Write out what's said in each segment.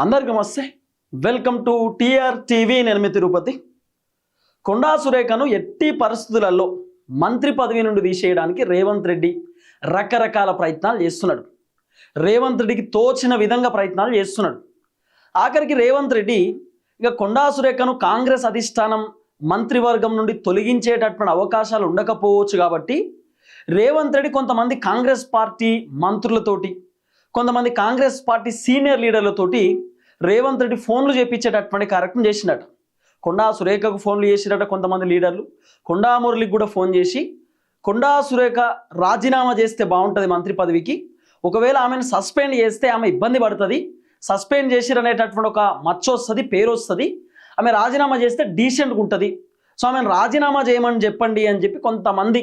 అందరికీ నమస్తే. Welcome to TR TV. నేను మీ తిరుపతి. కొండా సురేఖను ఎట్టి పరిస్థితులలో మంత్రి పదవి నుండి తీసేయడానికి రేవంత్ రెడ్డి రకరకాల ప్రయత్నాలు చేస్తున్నాడు. రేవంత్ రెడ్డికి తోచిన విధంగా ప్రయత్నాలు చేస్తున్నాడు. ఆఖరికి రేవంత్ రెడ్డి ఇక కొండా సురేఖను కాంగ్రెస్ అధిష్టానం మంత్రివర్గం నుండి తొలగించేటటువంటి అవకాశాలు ఉండకపోవచ్చు కాబట్టి రేవంత్ రెడ్డి కొంతమంది కాంగ్రెస్ పార్టీ మంత్రులతోటి, కొంతమంది కాంగ్రెస్ పార్టీ సీనియర్ లీడర్లతోటి రేవంత్ రెడ్డి ఫోన్లు చేపించేటటువంటి కార్యక్రమం చేసినట్టు. కొండా సురేఖకు ఫోన్లు చేసినట్టు కొంతమంది లీడర్లు, కొండా మురళికి కూడా ఫోన్ చేసి కొండా సురేఖ రాజీనామా చేస్తే బాగుంటుంది మంత్రి పదవికి, ఒకవేళ ఆమెను సస్పెండ్ చేస్తే ఆమె ఇబ్బంది పడుతుంది, సస్పెండ్ చేసిరనేటటువంటి ఒక మచ్చ వస్తుంది, పేరు వస్తుంది, ఆమె రాజీనామా చేస్తే డీసెంట్గా ఉంటుంది, సో ఆమెను రాజీనామా చేయమని చెప్పండి అని చెప్పి కొంతమంది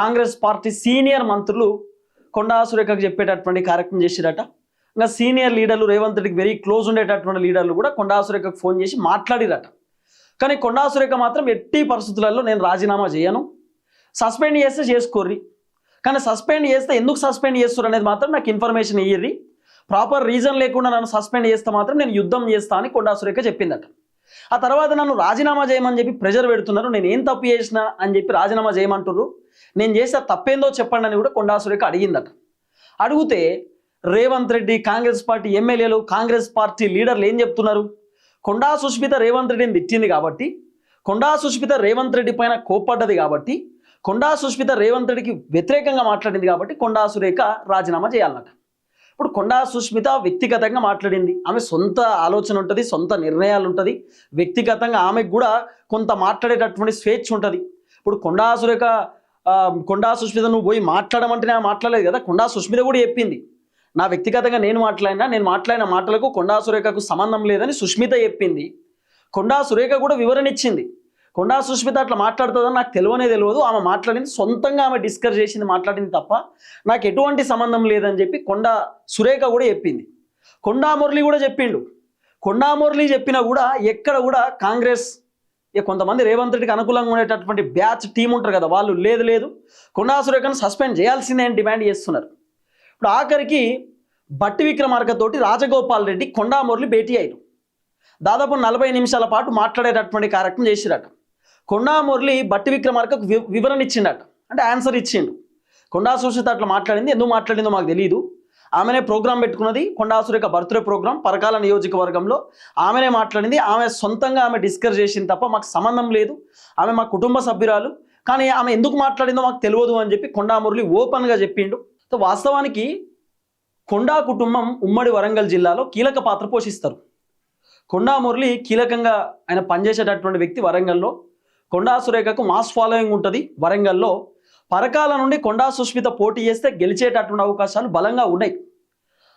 కాంగ్రెస్ పార్టీ సీనియర్ మంత్రులు కొండా సురేఖకు చెప్పేటటువంటి కార్యక్రమం చేసిరట. ఇంకా సీనియర్ లీడర్లు, రేవంత్ రెడ్డికి వెరీ క్లోజ్ ఉండేటటువంటి లీడర్లు కూడా కొండా సురేఖకు ఫోన్ చేసి మాట్లాడిరట. కానీ కొండా సురేఖ మాత్రం ఎట్టి పరిస్థితులలో నేను రాజీనామా చేయను, సస్పెండ్ చేస్తే చేసుకోర్రి, కానీ సస్పెండ్ చేస్తే ఎందుకు సస్పెండ్ చేస్తారు అనేది మాత్రం నాకు ఇన్ఫర్మేషన్ ఇయ్యర్రి, ప్రాపర్ రీజన్ లేకుండా నన్ను సస్పెండ్ చేస్తే మాత్రం నేను యుద్ధం చేస్తా అని కొండా సురేఖ చెప్పిందట. ఆ తర్వాత నన్ను రాజీనామా చేయమని చెప్పి ప్రెజర్ పెడుతున్నారు, నేను ఏం తప్పు చేసినా అని చెప్పి రాజీనామా చేయమంటున్నారు, నేను చేసే తప్పేందో చెప్పండి అని కూడా కొండా సురేఖ అడిగిందట. అడిగితే రేవంత్ రెడ్డి, కాంగ్రెస్ పార్టీ ఎమ్మెల్యేలు, కాంగ్రెస్ పార్టీ లీడర్లు ఏం చెప్తున్నారు? కొండా సుష్మిత రేవంత్ రెడ్డిని తిట్టింది కాబట్టి, కొండా సుష్మిత రేవంత్ రెడ్డి పైన కోప్పడ్డది కాబట్టి, కొండా సుష్మిత రేవంత్ రెడ్డికి వ్యతిరేకంగా మాట్లాడింది కాబట్టి కొండా సురేఖ రాజీనామా చేయాలన్నట. ఇప్పుడు కొండా సుష్మిత వ్యక్తిగతంగా మాట్లాడింది, ఆమె సొంత ఆలోచన ఉంటుంది, సొంత నిర్ణయాలు ఉంటుంది, వ్యక్తిగతంగా ఆమెకు కూడా కొంత మాట్లాడేటటువంటి స్వేచ్ఛ ఉంటుంది. ఇప్పుడు కొండా సుష్మిత నువ్వు పోయి మాట్లాడమంటే నేను మాట్లాడలేదు కదా, కొండా సుష్మిత కూడా చెప్పింది, నా వ్యక్తిగతంగా నేను మాట్లాడిన మాటలకు కొండా సురేఖకు సంబంధం లేదని సుష్మిత చెప్పింది. కొండా సురేఖ కూడా వివరణ ఇచ్చింది, కొండా సుష్మిత అట్లా మాట్లాడుతుందని నాకు తెలియదు, ఆమె మాట్లాడింది సొంతంగా ఆమె డిస్కస్ చేసింది, మాట్లాడింది తప్ప నాకు ఎటువంటి సంబంధం లేదని చెప్పి కొండా సురేఖ కూడా చెప్పింది. కొండా మురళి కూడా చెప్పిండు. కొండా మురళి చెప్పినా కూడా ఎక్కడ కూడా కాంగ్రెస్ కొంతమంది రేవంత్ రెడ్డికి అనుకూలంగా ఉండేటటువంటి బ్యాచ్ టీం ఉంటారు కదా, వాళ్ళు లేదు కొండా సురేఖను సస్పెండ్ చేయాల్సిందే అని డిమాండ్ చేస్తున్నారు. ఇప్పుడు ఆఖరికి బట్టి విక్రమార్క తోటి రాజగోపాల్ రెడ్డి, కొండా మురళి భేటీ అయ్యారు. దాదాపు 40 నిమిషాల పాటు మాట్లాడేటటువంటి కార్యక్రమం చేసిరట. కొండా మురళి బట్టి విక్రమార్కకు వివరణ ఇచ్చిండట, అంటే ఆన్సర్ ఇచ్చిండు. కొండా సుష్మిత అట్లా మాట్లాడింది, ఎందుకు మాట్లాడిందో మాకు తెలియదు, ఆమెనే ప్రోగ్రాం పెట్టుకున్నది, కొండా సురేఖ బర్త్డే ప్రోగ్రాం పరకాల నియోజకవర్గంలో ఆమెనే మాట్లాడింది, ఆమె సొంతంగా ఆమె డిస్కస్ చేసింది తప్ప మాకు సంబంధం లేదు, ఆమె మా కుటుంబ సభ్యురాలు, కానీ ఆమె ఎందుకు మాట్లాడిందో మాకు తెలియదు అని చెప్పి కొండా మురళి ఓపెన్గా చెప్పిండు. వాస్తవానికి కొండా కుటుంబం ఉమ్మడి వరంగల్ జిల్లాలో కీలక పాత్ర పోషిస్తారు. కొండా మురళి కీలకంగా ఆయన పనిచేసేటటువంటి వ్యక్తి వరంగల్లో. కొండా సురేఖకు మాస్ ఫాలోయింగ్ ఉంటుంది వరంగల్లో. పరకాల నుండి కొండా సుష్మిత పోటీ చేస్తే గెలిచేటటువంటి అవకాశాలు బలంగా ఉన్నాయి.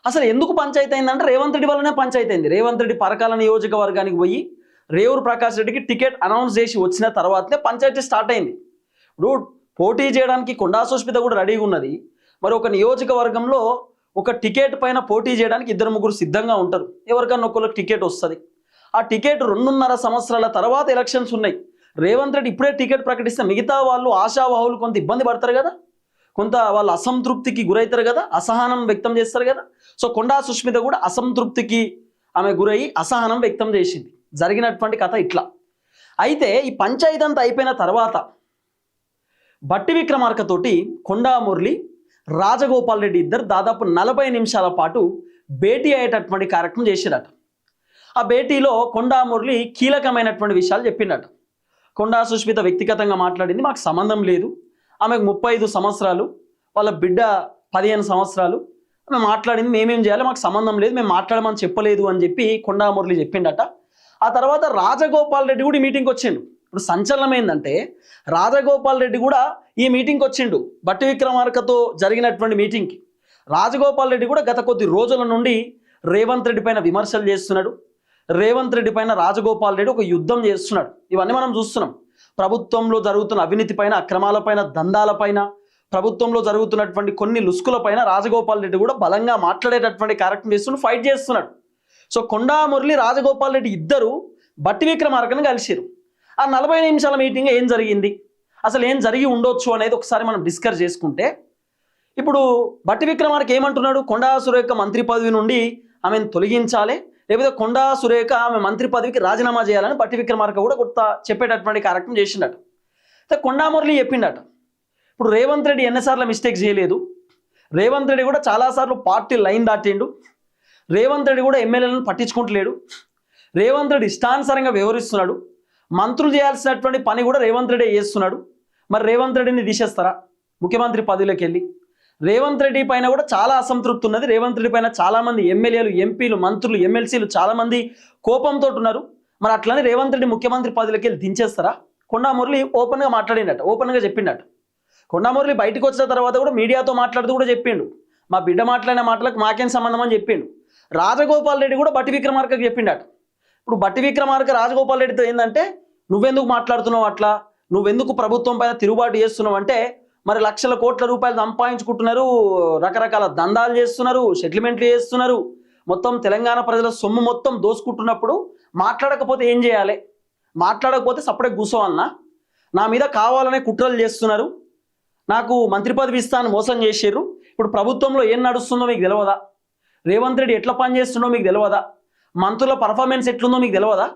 అసలు ఎందుకు పంచాయతీ అయిందంటే రేవంత్ రెడ్డి వల్లనే పంచాయతీ అయింది. రేవంత్ రెడ్డి పరకాల నియోజకవర్గానికి పోయి రేవూరు ప్రకాష్ రెడ్డికి టికెట్ అనౌన్స్ చేసి వచ్చిన తర్వాతనే పంచాయతీ స్టార్ట్ అయింది. ఇప్పుడు పోటీ చేయడానికి కొండా సుష్మిత కూడా రెడీగా ఉన్నది, మరి ఒక నియోజకవర్గంలో ఒక టికెట్ పైన పోటీ చేయడానికి 2-3 సిద్ధంగా ఉంటారు, ఎవరికన్నా ఒకరికి టికెట్ వస్తుంది. ఆ టికెట్ 2.5 సంవత్సరాల తర్వాత ఎలక్షన్స్ ఉన్నాయి. రేవంత్ రెడ్డి ఇప్పుడే టికెట్ ప్రకటిస్తే మిగతా వాళ్ళు, ఆశావాహులు కొంత ఇబ్బంది పడతారు కదా, కొంత వాళ్ళు అసంతృప్తికి గురవుతారు కదా, అసహనం వ్యక్తం చేస్తారు కదా. సో కొండా సుష్మిత కూడా అసంతృప్తికి ఆమె గురయ్యి అసహనం వ్యక్తం చేసింది. జరిగినటువంటి కథ ఇట్లా. అయితే ఈ పంచాయతీ అంతా అయిపోయిన తర్వాత బట్టి విక్రమార్క తోటి కొండా మురళి, రాజగోపాల్ రెడ్డి ఇద్దరు దాదాపు 40 నిమిషాల పాటు భేటీ అయ్యేటటువంటి కార్యక్రమం చేసిరట. ఆ భేటీలో కొండా మురళి కీలకమైనటువంటి విషయాలు చెప్పిండట. కొండా సుష్మిత వ్యక్తిగతంగా మాట్లాడింది, మాకు సంబంధం లేదు, ఆమెకు 35 సంవత్సరాలు, వాళ్ళ బిడ్డ 15 సంవత్సరాలు, ఆమె మాట్లాడింది మేమేం చేయాలి, మాకు సంబంధం లేదు, మేము మాట్లాడమని చెప్పలేదు అని చెప్పి కొండా మురళి చెప్పిండట. ఆ తర్వాత రాజగోపాల్ రెడ్డి కూడా ఈ మీటింగ్కి వచ్చిండు. ఇప్పుడు సంచలనం ఏంటంటే రాజగోపాల్ రెడ్డి కూడా ఈ మీటింగ్కి వచ్చిండు, బట్టి విక్రమార్కతో జరిగినటువంటి మీటింగ్కి. రాజగోపాల్ రెడ్డి కూడా గత కొద్ది రోజుల నుండి రేవంత్ రెడ్డి పైన విమర్శలు చేస్తున్నాడు, రేవంత్ రెడ్డి పైన రాజగోపాల్ రెడ్డి ఒక యుద్ధం చేస్తున్నాడు. ఇవన్నీ మనం చూస్తున్నాం. ప్రభుత్వంలో జరుగుతున్న అవినీతి పైన, అక్రమాలపైన, దందాలపైన, ప్రభుత్వంలో జరుగుతున్నటువంటి కొన్ని లుసుకులపైన రాజగోపాల్ రెడ్డి కూడా బలంగా మాట్లాడేటటువంటి కార్యక్రమం చేస్తున్నాడు, ఫైట్ చేస్తున్నాడు. సో కొండా మురళి, రాజగోపాల్ రెడ్డి ఇద్దరు బట్టి విక్రమార్కను కలిసిరు. ఆ 40 నిమిషాల మీటింగ్ ఏం జరిగింది, అసలు ఏం జరిగి ఉండొచ్చు అనేది ఒకసారి మనం డిస్కస్ చేసుకుంటే, ఇప్పుడు బట్టి విక్రమార్క ఏమంటున్నాడు, కొండా సురేఖ మంత్రి పదవి నుండి ఆమెను తొలగించాలి, లేకపోతే కొండా సురేఖ ఆమె మంత్రి పదవికి రాజీనామా చేయాలని బట్టి విక్రమార్క కూడా కొత్త చెప్పేటటువంటి కార్యక్రమం చేసిండట. అయితే కొండా మురళి చెప్పిండట, ఇప్పుడు రేవంత్ రెడ్డి ఎన్నిసార్లు మిస్టేక్ చేయలేదు, రేవంత్ రెడ్డి కూడా చాలాసార్లు పార్టీ లైన్ దాటిండు, రేవంత్ రెడ్డి కూడా ఎమ్మెల్యేలను పట్టించుకుంటలేడు, రేవంత్ రెడ్డి ఇష్టానుసారంగా వ్యవహరిస్తున్నాడు, మంత్రులు చేయాల్సినటువంటి పని కూడా రేవంత్ రెడ్డి చేస్తున్నాడు. మరి రేవంత్ రెడ్డిని తీసేస్తారా ముఖ్యమంత్రి పదవిలోకి వెళ్ళి? రేవంత్ రెడ్డి పైన కూడా చాలా అసంతృప్తి ఉన్నది. రేవంత్ రెడ్డి పైన చాలామంది ఎమ్మెల్యేలు, ఎంపీలు, మంత్రులు, ఎమ్మెల్సీలు చాలామంది కోపంతో ఉన్నారు. మరి అట్లనే రేవంత్ రెడ్డి ముఖ్యమంత్రి పదవిలోకి వెళ్ళి దించేస్తారా? కొండా మురళి ఓపెన్గా మాట్లాడిండట, ఓపెన్గా చెప్పిండట. కొండా మురళి బయటకు వచ్చిన తర్వాత కూడా మీడియాతో మాట్లాడుతూ కూడా చెప్పిండు, మా బిడ్డ మాట్లాడిన మాటలకు మాకేం సంబంధం అని చెప్పిండు. రాజగోపాల్ రెడ్డి కూడా బట్టి విక్రమార్కకి చెప్పిండట. ఇప్పుడు బట్టి విక్రమార్క రాజగోపాల్ రెడ్డితో ఏంటంటే, నువ్వెందుకు మాట్లాడుతున్నావు అట్లా, నువ్వెందుకు ప్రభుత్వం పైన తిరుగుబాటు చేస్తున్నావు అంటే, మరి లక్షల కోట్ల రూపాయలు సంపాదించుకుంటున్నారు, రకరకాల దందాలు చేస్తున్నారు, సెటిల్మెంట్లు చేస్తున్నారు, మొత్తం తెలంగాణ ప్రజల సొమ్ము మొత్తం దోసుకుంటున్నప్పుడు మాట్లాడకపోతే ఏం చేయాలి? మాట్లాడకపోతే సపరేట్ కూర్చోవన్నా? నా మీద కావాలనే కుట్రలు చేస్తున్నారు, నాకు మంత్రి పదవి ఇస్తాను మోసం చేసారు. ఇప్పుడు ప్రభుత్వంలో ఏం నడుస్తుందో మీకు తెలియదా? రేవంత్ రెడ్డి ఎట్లా పని చేస్తుందో మీకు తెలియదా? మంత్రుల పర్ఫార్మెన్స్ ఎట్లుందో మీకు తెలియదా?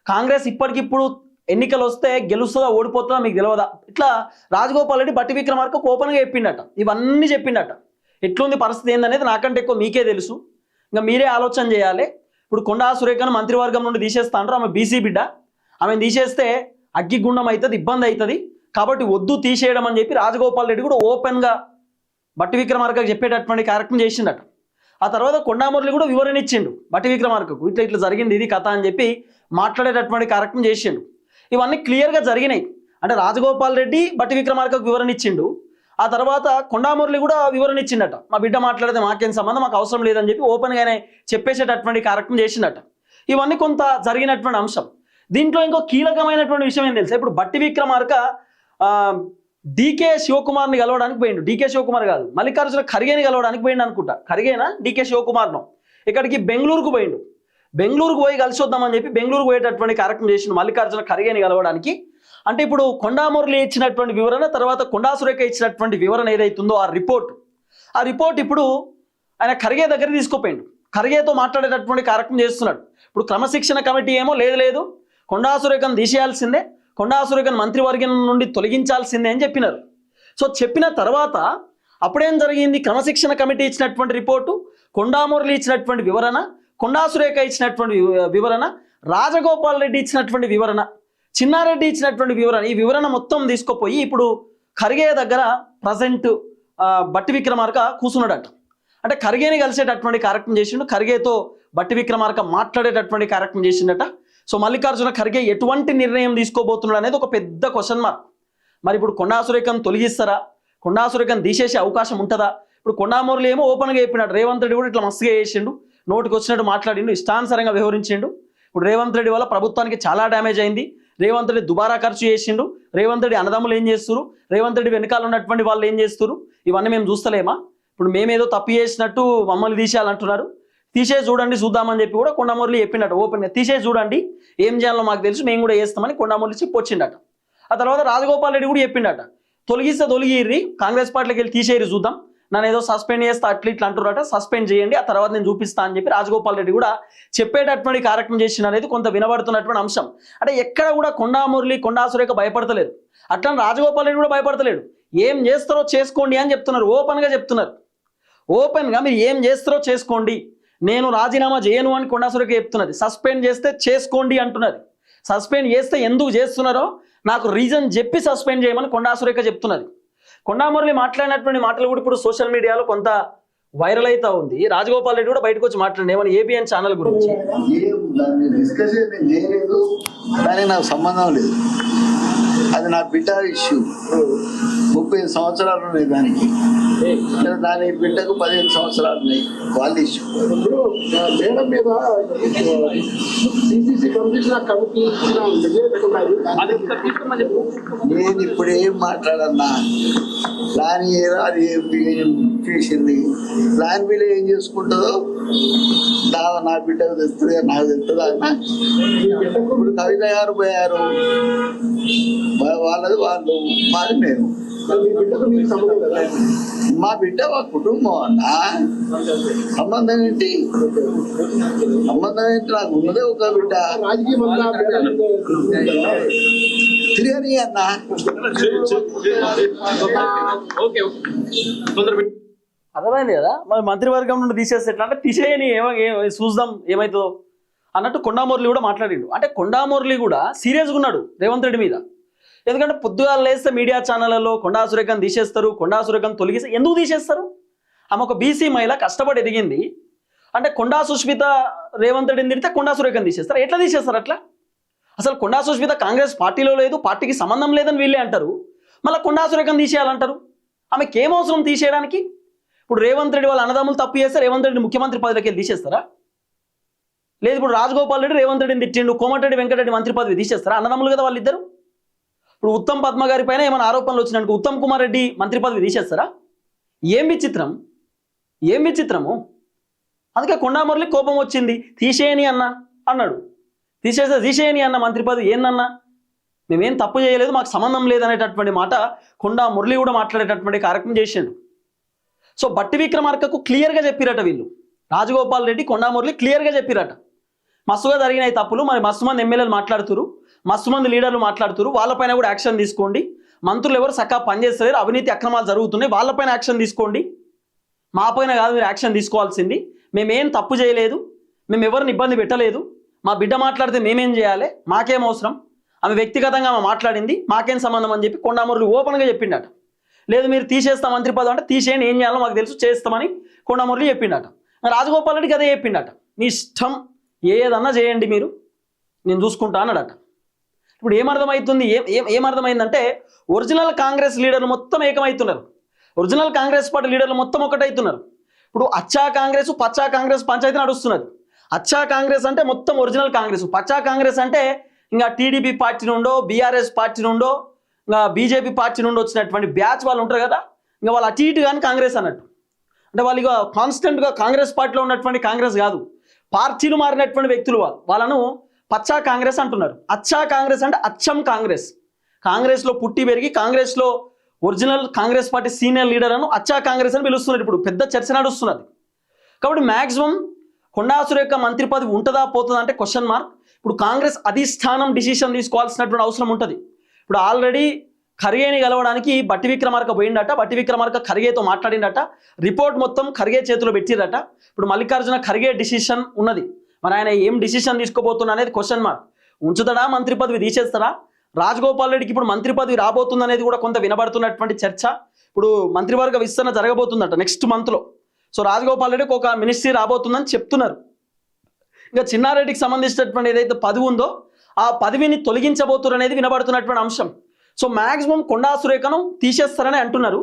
కాంగ్రెస్ ఇప్పటికిప్పుడు ఎన్నికలు వస్తే గెలుస్తుందా ఓడిపోతుందా మీకు తెలియదా? ఇట్లా రాజగోపాల్ రెడ్డి బట్టి విక్రమార్క ఓపెన్గా చెప్పిండట, ఇవన్నీ చెప్పిండట. ఎట్లుంది పరిస్థితి ఏందనేది నాకంటే ఎక్కువ మీకే తెలుసు, ఇంకా మీరే ఆలోచన చేయాలి. ఇప్పుడు కొండా సురేఖను మంత్రివర్గం నుండి తీసేస్తా అంటారు, ఆమె బీసీ బిడ్డ, ఆమెను తీసేస్తే అగ్గిగుండం అవుతుంది, ఇబ్బంది అవుతుంది, కాబట్టి వద్దు తీసేయడం అని చెప్పి రాజగోపాల్ రెడ్డి కూడా ఓపెన్గా బట్టి విక్రమార్కకు చెప్పేటటువంటి కార్యక్రమం చేసిండట. ఆ తర్వాత కొండా మురళి కూడా వివరణ ఇచ్చిండు బట్టి విక్రమార్కకు, ఇట్లా ఇట్లా జరిగింది ఇది కథ అని చెప్పి మాట్లాడేటటువంటి కార్యక్రమం చేసిండు. ఇవన్నీ క్లియర్గా జరిగినాయి. అంటే రాజగోపాల్ రెడ్డి బట్టి విక్రమార్కకు వివరణ ఇచ్చిండు, ఆ తర్వాత కొండా మురళి కూడా వివరణ ఇచ్చిండట, మా బిడ్డ మాట్లాడితే మాకేం సంబంధం, మాకు అవసరం లేదని చెప్పి ఓపెన్గానే చెప్పేసేటటువంటి కార్యక్రమం చేసిండట. ఇవన్నీ కొంత జరిగినటువంటి అంశం. దీంట్లో ఇంకో కీలకమైనటువంటి విషయం ఏం తెలుసా? ఇప్పుడు బట్టి విక్రమార్క డీకే శివకుమార్ని కలవడానికి పోయిండు. డీకే శివకుమార్ కాదు, మల్లికార్జున ఖర్గేని కలవడానికి పోయిండు అనుకుంటా. ఖర్గేనా డీకే శివకుమార్ను ఇక్కడికి బెంగళూరుకు పోయిండు. బెంగళూరుకు పోయి కలిసి వద్దామని చెప్పి బెంగళూరుకు పోయేటటువంటి కార్యక్రమం చేసిండు మల్లికార్జున ఖర్గేని కలవడానికి. అంటే ఇప్పుడు కొండా మురళి ఇచ్చినటువంటి వివరణ, తర్వాత కొండా సురేఖ ఇచ్చినటువంటి వివరణ ఏదైతుందో ఆ రిపోర్ట్ ఇప్పుడు ఆయన ఖర్గే దగ్గర తీసుకుపోయిండు. ఖర్గేతో మాట్లాడేటటువంటి కార్యక్రమం చేస్తున్నాడు. ఇప్పుడు క్రమశిక్షణ కమిటీ ఏమో లేదు కొండా సురేఖను తీసేయాల్సిందే, కొండా సురేఖను మంత్రివర్గం నుండి తొలగించాల్సిందే అని చెప్పినారు. సో చెప్పిన తర్వాత అప్పుడేం జరిగింది? క్రమశిక్షణ కమిటీ ఇచ్చినటువంటి రిపోర్టు, కొండా మురళి ఇచ్చినటువంటి వివరణ, కొండా సురేఖ ఇచ్చినటువంటి వివరణ, రాజగోపాల్ రెడ్డి ఇచ్చినటువంటి వివరణ, చిన్నారెడ్డి ఇచ్చినటువంటి వివరణ, ఈ వివరణ మొత్తం తీసుకుపోయి ఇప్పుడు ఖర్గే దగ్గర ప్రజెంట్ బట్టి విక్రమార్క కూర్చున్నాడట. అంటే ఖర్గేని కలిసేటటువంటి కార్యక్రమం చేసిండు, ఖర్గేతో బట్టి విక్రమార్క మాట్లాడేటటువంటి కార్యక్రమం చేసిండట. సో మల్లికార్జున ఖర్గే ఎటువంటి నిర్ణయం తీసుకోబోతున్నాడు అనేది ఒక పెద్ద క్వశ్చన్ మార్క్. మరి ఇప్పుడు కొండా సురేఖను తొలగిస్తారా, కొండా సురేఖను తీసేసే అవకాశం ఉంటుందా? ఇప్పుడు కొండా మురళి ఏమో ఓపెన్గా చెప్పినాడు, రేవంత్ రెడ్డి కూడా ఇట్లా మస్తుగా చేసిండు, నోటికి వచ్చినట్టు మాట్లాడిండు, ఇష్టానుసారంగా వ్యవహరించిండు. ఇప్పుడు రేవంత్ రెడ్డి వల్ల ప్రభుత్వానికి చాలా డ్యామేజ్ అయింది, రేవంత్ రెడ్డి దుబారా ఖర్చు చేసిండు, రేవంత్ రెడ్డి అన్నదమ్ములు ఏం చేస్తున్నారు, రేవంత్ రెడ్డి వెనకాల ఉన్నటువంటి వాళ్ళు ఏం చేస్తున్నారు, ఇవన్నీ మేము చూస్తలేమా? ఇప్పుడు మేమేదో తప్పు చేసినట్టు మమ్మల్ని తీసేయాలంటున్నారు, తీసేసి చూడండి చూద్దామని చెప్పి కూడా కొండా మురళి చెప్పిండట ఓపెన్గా. తీసేసి చూడండి ఏం చేయాలో మాకు తెలుసు, మేము కూడా చేస్తామని కొండా మురళి చెప్పి వచ్చిండట. ఆ తర్వాత రాజగోపాల్ రెడ్డి కూడా చెప్పిండట, తొలగిస్తే తొలగిర్రి, కాంగ్రెస్ పార్టీకి వెళ్ళి తీసేయరు చూద్దాం, నన్ను ఏదో సస్పెండ్ చేస్తా అట్లా ఇట్లా అంటున్నారట, సస్పెండ్ చేయండి, ఆ తర్వాత నేను చూపిస్తా అని చెప్పి రాజగోపాల్ రెడ్డి కూడా చెప్పేటటువంటి కార్యక్రమం చేసిన అనేది కొంత వినబడుతున్నటువంటి అంశం. అంటే ఎక్కడ కూడా కొండా మురళి, కొండా సురేఖ భయపడతలేరు, అట్లా రాజగోపాల్ రెడ్డి కూడా భయపడతలేడు. ఏం చేస్తారో చేసుకోండి అని చెప్తున్నారు, ఓపెన్గా చెప్తున్నారు. ఓపెన్గా మీరు ఏం చేస్తారో చేసుకోండి, నేను రాజీనామా చేయను అని కొండా సురేఖ చెప్తున్నది. సస్పెండ్ చేస్తే చేసుకోండి అంటున్నది. సస్పెండ్ చేస్తే ఎందుకు చేస్తున్నారో నాకు రీజన్ చెప్పి సస్పెండ్ చేయమని కొండా సురేఖ చెప్తున్నది. కొండా మురళి మాట్లాడినటువంటి మాటలు కూడా ఇప్పుడు సోషల్ మీడియాలో కొంత వైరల్ అవుతా ఉంది. రాజగోపాల్ రెడ్డి కూడా బయటకు వచ్చి మాట్లాడండి ఏమని ఏబిఎన్ ఛానల్ గురించి. నాకు సంబంధం లేదు, అది నా బిడ్డ ఇష్యూ. 30 సంవత్సరాలు ఉన్నాయి దానికి, దాని బిడ్డకు 15 సంవత్సరాలు ఉన్నాయి, వాళ్ళ ఇష్యూ. మేడం మీద సిసిసి కమిషనర్ కమిటీ నేను ఇప్పుడు ఏం మాట్లాడన్నా, ప్లాన్ ఏదో అది ఏం చేసింది, ప్లాన్ బిల్ ఏం చేసుకుంటుందో నా బిడ్డకు తెస్తుంది, నాకు తెస్తుంది అన్న. ఇప్పుడు కవిత గారు పోయారు, వాళ్ళది వాళ్ళు, మాది మేము. మీ బిడ్డకు మీకు సంబంధం కదా? మా బిడ్డ మా కుటుంబం అన్నా. సంబంధం ఏంటి? సంబంధం ఏంటి? నాకు ఉన్నదే ఒక బిడ్డ. రాజకీయం అంతా మేడం తిరగని అన్నా. అర్థమైంది కదా. మరి మంత్రివర్గం నుండి తీసేస్తే ఎట్లా అంటే తీసేయని చూద్దాం ఏమవుతుందో అన్నట్టు కొండా మురళి కూడా మాట్లాడిండు. అంటే కొండా మురళి కూడా సీరియస్గా ఉన్నాడు రేవంత్ రెడ్డి మీద. ఎందుకంటే పొద్దుగాలు లేస్తే మీడియా ఛానళ్లలో కొండా సురేఖను తీసేస్తారు, కొండా సురేఖను తొలగిస్తే ఎందుకు తీసేస్తారు? ఆమె ఒక బీసీ మహిళ కష్టపడి ఎదిగింది. అంటే కొండా సుష్మిత రేవంత్ రెడ్డిని తిడితే కొండా సురేఖను తీసేస్తారు. ఎట్లా తీసేస్తారు అట్లా? అసలు కొండా సుష్మిత కాంగ్రెస్ పార్టీలో లేదు, పార్టీకి సంబంధం లేదని వీళ్ళే అంటారు. మళ్ళీ కొండా సురేఖను తీసేయాలంటారు. ఆమెకి ఏం అవసరం తీసేయడానికి? ఇప్పుడు రేవంత్ రెడ్డి వాళ్ళ అన్నదమ్ములు తప్పు చేస్తే రేవంత్ రెడ్డి ముఖ్యమంత్రి పదవికి వెళ్ళి తీసేస్తారా? లేదు ఇప్పుడు రాజగోపాల్ రెడ్డి రేవంత్ రెడ్డిని తిట్టిండు, కోమటిరెడ్డి వెంకటరెడ్డి మంత్రి పదవి తీసేస్తారా? అన్నదమ్ములు కదా వాళ్ళిద్దరు. ఇప్పుడు ఉత్తమ్ పద్మ గారి పైన ఏమైనా ఆరోపణలు వచ్చినట్టు ఉత్తమ్ కుమార్ రెడ్డి మంత్రి పదవి తీసేస్తారా? ఏం విచిత్రం, ఏం విచిత్రము. అందుకే కొండా మురళి కోపం వచ్చింది. తీసేయని అన్న అన్నాడు. తీసేయని అన్న మంత్రి పదవి ఏందన్నా, మేమేం తప్పు చేయలేదు, మాకు సంబంధం లేదనేటటువంటి మాట కొండా మురళి కూడా మాట్లాడేటటువంటి కార్యక్రమం చేసిండు. సో బట్టి విక్రమార్కకు క్లియర్గా చెప్పిరట వీళ్ళు, రాజగోపాల్ రెడ్డి కొండా మురళి క్లియర్గా చెప్పిరట. మస్తుగా జరిగినాయి తప్పులు, మరి మస్తు మంది ఎమ్మెల్యేలు మాట్లాడుతురు, మస్తు మంది లీడర్లు మాట్లాడుతురు, వాళ్ళపైన కూడా యాక్షన్ తీసుకోండి. మంత్రులు ఎవరు చక్కగా పనిచేస్తలేరు, అవినీతి అక్రమాలు జరుగుతున్నాయి, వాళ్ళపైన యాక్షన్ తీసుకోండి. మా పైన కాదు మీరు యాక్షన్ తీసుకోవాల్సింది. మేమేం తప్పు చేయలేదు, మేము ఎవరిని ఇబ్బంది పెట్టలేదు. మా బిడ్డ మాట్లాడితే మేమేం చేయాలి, మాకేం అవసరం, ఆమె వ్యక్తిగతంగా ఆమె మాట్లాడింది, మాకేం సంబంధం అని చెప్పి కొండా మురళి ఓపెన్గా చెప్పిండట. లేదు మీరు తీసేస్తాం మంత్రి పదవి అంటే తీసేయండి, ఏం చేయాలో మాకు తెలుసు, చేస్తామని కొండా మురళి చెప్పిండట. రాజగోపాల్ రెడ్డికి అదే చెప్పిండట, మీ ఇష్టం ఏదన్నా చేయండి మీరు, నేను చూసుకుంటా అన్నాడట. ఇప్పుడు ఏమర్థమవుతుంది, ఏమర్థమైందంటే ఒరిజినల్ కాంగ్రెస్ లీడర్లు మొత్తం ఏకమవుతున్నారు, ఒరిజినల్ కాంగ్రెస్ పార్టీ లీడర్లు మొత్తం ఒకటవుతున్నారు. ఇప్పుడు అచ్చా కాంగ్రెస్ పచ్చా కాంగ్రెస్ పంచాయతీ నడుస్తున్నది. అచ్చా కాంగ్రెస్ అంటే మొత్తం ఒరిజినల్ కాంగ్రెస్, పచ్చా కాంగ్రెస్ అంటే ఇంకా టీడీపీ పార్టీ నుండో బీఆర్ఎస్ పార్టీ నుండో ఇంకా బీజేపీ పార్టీ నుండి వచ్చినటువంటి బ్యాచ్ వాళ్ళు ఉంటారు కదా, ఇంకా వాళ్ళు అటు ఇటు కానీ కాంగ్రెస్ అన్నట్టు. అంటే వాళ్ళు ఇక కాన్స్టెంట్గా కాంగ్రెస్ పార్టీలో ఉన్నటువంటి కాంగ్రెస్ కాదు, పార్టీలు మారినటువంటి వ్యక్తులు వాళ్ళను పచ్చా కాంగ్రెస్ అంటున్నారు. అచ్చా కాంగ్రెస్ అంటే అచ్చం కాంగ్రెస్, కాంగ్రెస్లో పుట్టి పెరిగి కాంగ్రెస్లో original Congress party senior leader అను అచ్చా కాంగ్రెస్ అని పిలుస్తున్నారు. ఇప్పుడు పెద్ద చర్చ నడుస్తున్నది. కాబట్టి మ్యాక్సిమం కొండా సురేఖ మంత్రి పదవి ఉంటుందా పోతుందా అంటే క్వశ్చన్ మార్క్. ఇప్పుడు కాంగ్రెస్ అధిష్టానం డిసిషన్ తీసుకోవాల్సినటువంటి అవసరం ఉంటుంది. ఇప్పుడు ఆల్రెడీ ఖర్గేని కలవడానికి బట్టి విక్రమార్క పోయిండట, బట్టి విక్రమార్క ఖర్గేతో మాట్లాడిండట, రిపోర్ట్ మొత్తం ఖర్గే చేతిలో పెట్టిరట. ఇప్పుడు మల్లికార్జున ఖర్గే డిసిషన్ ఉన్నది, మరి ఆయన ఏం డిసిషన్ తీసుకోబోతున్నా అనేది క్వశ్చన్ మార్క్. ఉంచుతాడా, మంత్రి పదవి తీసేస్తారా? రాజగోపాల్ రెడ్డికి ఇప్పుడు మంత్రి పదవి రాబోతుంది అనేది కూడా కొంత వినబడుతున్నటువంటి చర్చ. ఇప్పుడు మంత్రివర్గ విస్తరణ జరగబోతుందట నెక్స్ట్ మంత్లో. సో రాజగోపాల్ రెడ్డికి ఒక మినిస్ట్రీ రాబోతుందని చెప్తున్నారు. ఇంకా చిన్నారెడ్డికి సంబంధించినటువంటి ఏదైతే పదవి ఉందో ఆ పదవిని తొలగించబోతున్నారు అనేది వినబడుతున్నటువంటి అంశం. సో మ్యాక్సిమం కొండా సురేఖను తీసేస్తారని అంటున్నారు.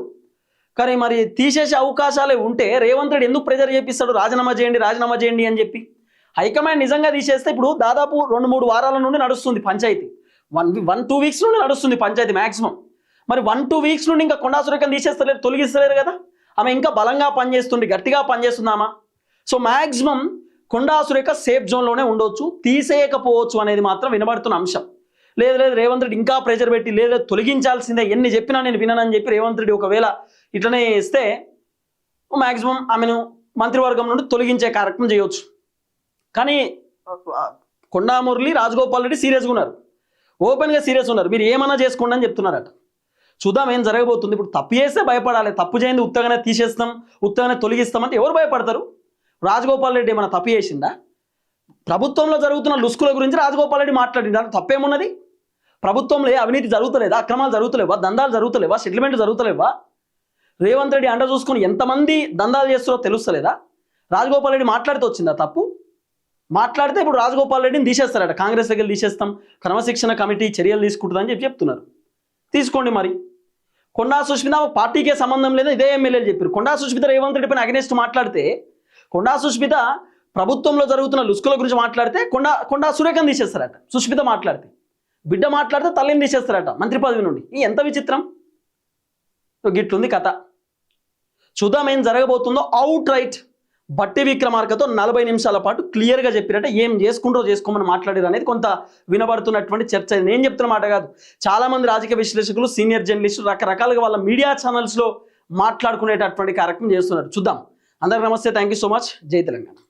కానీ మరి తీసేసే అవకాశాలే ఉంటే రేవంత్ రెడ్డి ఎందుకు ప్రెజర్ చేపిస్తాడు, రాజీనామా చేయండి అని చెప్పి? హైకమాండ్ నిజంగా తీసేస్తే ఇప్పుడు దాదాపు 2-3 వారాల నుండి నడుస్తుంది పంచాయతీ, 1-2 వీక్స్ నుండి నడుస్తుంది పంచాయతీ మ్యాక్సిమం. మరి 1-2 వీక్స్ నుండి ఇంకా కొండా సురేఖను తీసేస్తలేరు, తొలగిస్తలేరు కదా. ఆమె ఇంకా బలంగా పనిచేస్తుంది, గట్టిగా పనిచేస్తుందామా. So maximum Konda Surekha safe జోన్లోనే ఉండొచ్చు, తీసేయకపోవచ్చు అనేది మాత్రం వినబడుతున్న అంశం. లేదు రేవంత్ రెడ్డి ఇంకా ప్రెజర్ పెట్టి లేదు తొలగించాల్సిందే, ఎన్ని చెప్పినా నేను విననని చెప్పి రేవంత్ రెడ్డి ఒకవేళ ఇట్లనే ఇస్తే మ్యాక్సిమం ఆమెను మంత్రివర్గం నుండి తొలగించే కార్యక్రమం చేయవచ్చు. కానీ కొండా మురళి రాజగోపాల్ రెడ్డి సీరియస్గా ఉన్నారు, ఓపెన్గా సీరియస్ ఉన్నారు. మీరు ఏమన్నా చేసుకోండి అని చెప్తున్నారట. చూద్దాం ఏం జరగబోతుంది. ఇప్పుడు తప్పు చేస్తే భయపడాలి, తప్పు చేయండి ఉత్తగానే తీసేస్తాం ఉత్తగానే తొలగిస్తామంటే ఎవరు భయపడతారు? రాజగోపాల్ రెడ్డి ఏమైనా తప్పు చేసిందా? ప్రభుత్వంలో జరుగుతున్న లుస్కుల గురించి రాజగోపాల్ రెడ్డి మాట్లాడింది, దాంట్లో తప్పేమున్నది? ప్రభుత్వంలో అవినీతి జరుగుతలేదా, అక్రమాలు జరుగుతలేవా, దందాలు జరుగుతలేవా, సెటిల్మెంట్ జరుగుతలేవా? రేవంత్ రెడ్డి అండ చూసుకొని ఎంతమంది దందాలు చేస్తారో తెలుస్తలేదా? రాజగోపాల్ రెడ్డి మాట్లాడితే వచ్చిందా తప్పు? మాట్లాడితే ఇప్పుడు రాజగోపాల్ రెడ్డిని తీసేస్తారట, కాంగ్రెస్ దగ్గర తీసేస్తాం, క్రమశిక్షణ కమిటీ చర్యలు తీసుకుంటుందని చెప్తున్నారు. తీసుకోండి. మరి కొండా సుష్మిత పార్టీకే సంబంధం లేదు, ఇదే ఎమ్మెల్యేలు చెప్పారు. కొండా సుష్మిత రేవంత్ రెడ్డి పైన అగెనెస్ట్ మాట్లాడితే, కొండా సుష్మిత ప్రభుత్వంలో జరుగుతున్న లుస్కుల గురించి మాట్లాడితే కొండా సురేఖను తీసేస్తారట. సుష్మిత మాట్లాడితే, బిడ్డ మాట్లాడితే తల్లిని తీసేస్తారట మంత్రి పదవి నుండి. ఈ ఎంత విచిత్రం. గిట్లుంది కథ. చూద్దాం ఏం జరగబోతుందో. అవుట్ రైట్ బట్టి విక్రమార్కతో 40 నిమిషాల పాటు క్లియర్గా చెప్పినట్టే ఏం చేసుకుంటారో చేసుకోమని మాట్లాడారు అనేది కొంత వినబడుతున్నటువంటి చర్చ. నేను చెప్తున్న మాట కాదు, చాలామంది రాజకీయ విశ్లేషకులు, సీనియర్ జర్నలిస్టులు రకరకాలుగా వాళ్ళ మీడియా ఛానల్స్లో మాట్లాడుకునేటటువంటి కార్యక్రమం చేస్తున్నారు. చూద్దాం. అందరికీ నమస్తే, థ్యాంక్ యూ సో మచ్. జై తెలంగాణ.